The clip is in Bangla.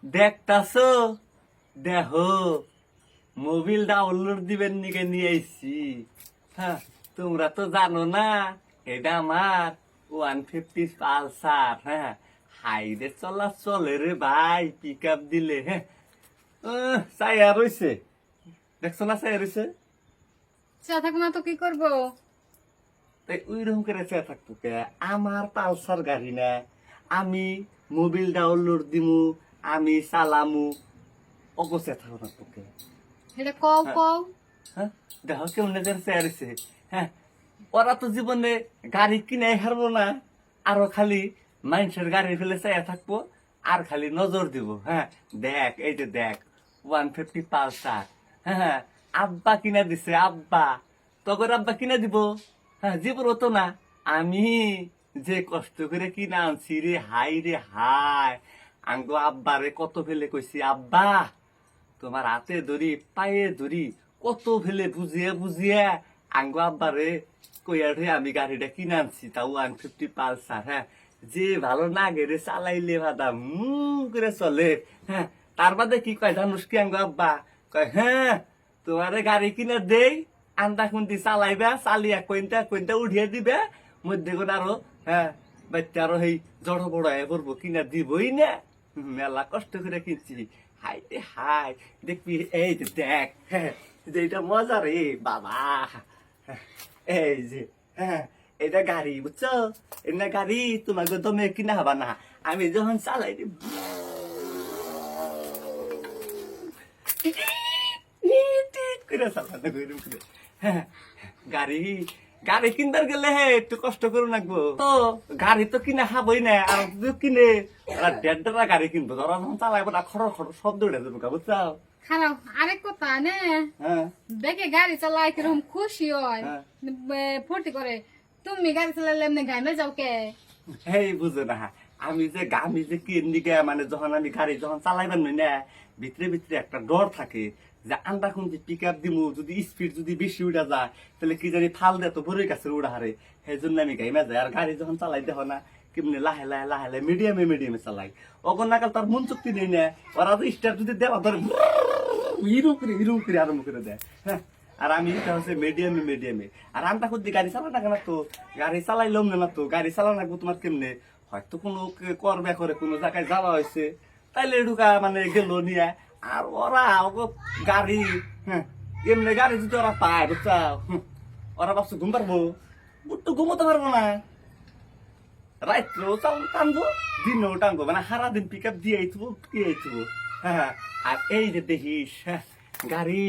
দেখতাছো দেখো মোবিল ডাউনলোড দিবেন নিকে নিয়ে আইছি। হ্যাঁ, তোমরা তো জানো না এটা আমার 150 পালসার। হ্যাঁ, হাইরে চলা চলে রে ভাই, পিক আপ দিলে। হ্যাঁ, চাইয়া রইছে, দেখছো না চাইয়া রইছে। চা থাকো না তো কি করবো? তাই ওই রকম করে চেয়ে থাকতো কে? আমার পালসার গাড়ি না, আমি মোবিল ডাউনলোড দিমু, আমি চালামু, অগোছে থাকো না তোকে। এটা কও হ্যাঁ। কও। হ্যাঁ, দেখো কেমন চেয়ারিছে। হ্যাঁ, ওরা তো জীবনে গাড়ি কিনে হারবো না, আরো খালি মানুষের গাড়ি ফেলে চাইয়া থাকবো আর খালি নজর দিব। হ্যাঁ, দেখ এই যে দেখ 150 পালসার। হ্যাঁ, আব্বা কিনা দিছে, আব্বা তখন আব্বা কিনা দিব। হ্যাঁ, জীবন তো না, আমি যে কষ্ট করে কিনা আনছি রে, হাই রে হাই। আঙ্গো আব্বারে কত ফেলে কইছি, আব্বা তোমার হাতে ধরি পায়ে ধরি কত ফেলে বুঝিয়ে বুঝিয়ে আঙ্গো আব্বারে কইয়ারে আমি গাড়িটা কিনে আনছি, তাও 150 পালসার। হ্যাঁ, যে ভালো না গেরে চালাইলে ভাদা করে চলে। হ্যাঁ, তার বাদে কি কয় জানুস কি আঙ্গো আব্বা কয়, হ্যাঁ তোমারে গাড়ি কিনে দেই, আন্দা খুন্তি চালাইবা, চালিয়া কইনটা কইনটা উঠিয়ে দিবে মধ্যে কোন আরো। হ্যাঁ, বাচ্চা আরো সেই জড় বড় হয়ে পড়বো, কিনা দিবই না। মেলা কষ্ট করে কিনছি। হাই রে হাই, দেখবি এই যে দেখ। হ্যাঁ, যে এটা মজা রে বাবা। এই যে হ্যাঁ, এটা গাড়ি বুঝছো, এটা গাড়ি তোমাকে দমে কিনা হবা না। আমি যখন চালাই রে, করে চালাতে কইরম করে। হ্যাঁ, গাড়ি গাড়ি কিনবার গেলে হে একটু কষ্ট করে লাগবো তো। গাড়ি তো কিনে খাবই না, আর যদি কিনে ওরা 1.5 গাড়ি কিনবো, ওরা যখন চালাইবো না খড় খড় শব্দ উঠে যাবো, বুঝছো। খারাপ আরেক কথা নে, হ্যাঁ, দেখে গাড়ি চালাই কিরকম খুশি হয়, হ্যাঁ। ফুর্তি করে। তুমি গাড়ি চালালে এমনি ঘামে যাও কে? এই বুঝো না, আমি যে গামি যে কিনি গে, মানে যখন আমি গাড়ি যখন চালাইবার নই না, ভিতরে ভিতরে একটা ডর থাকে যে আন্দা কোন যে পিক আপ দিমু, যদি স্পিড যদি বেশি উঠা যায় তাহলে কি জানি ফাল দেয় তো বড়ই কাছে উড়া হারে। সেই জন্য আমি গাইমা যাই। আর গাড়ি যখন চালাই দেখো না কেমনি লাহে লাহে লাহে লাহে মিডিয়ামে মিডিয়ামে চালাই। অগর নাকাল তার মন চুক্তি নেই না, ওরা তো স্টার যদি দেওয়া ধরে হিরু করে আরম্ভ করে দেয়। হ্যাঁ, আর আমি এটা হচ্ছে মিডিয়ামে মিডিয়ামে। আর আমরা খুঁজছি গাড়ি চালা না তো, গাড়ি চালাইলাম না তো, গাড়ি চালা লাগবো তোমার কেমনে, হয়তো কোনো করবে করে কোনো জায়গায় যাওয়া হয়েছে তাইলে ঢুকা মানে গেল নিয়ে। আর ওরা গাড়ি, হ্যাঁ এমনি গাড়ি যদি ওরা পায় বুঝছা, ওরা ভাবছে ঘুম পারবো, একটু ঘুমোতে পারবো না। রাত্রেও টানবো, দিনেও টানবো, মানে সারাদিন পিক আপ দিয়ে আইথবো। হ্যাঁ, আর এই যে দেখিস, হ্যাঁ গাড়ি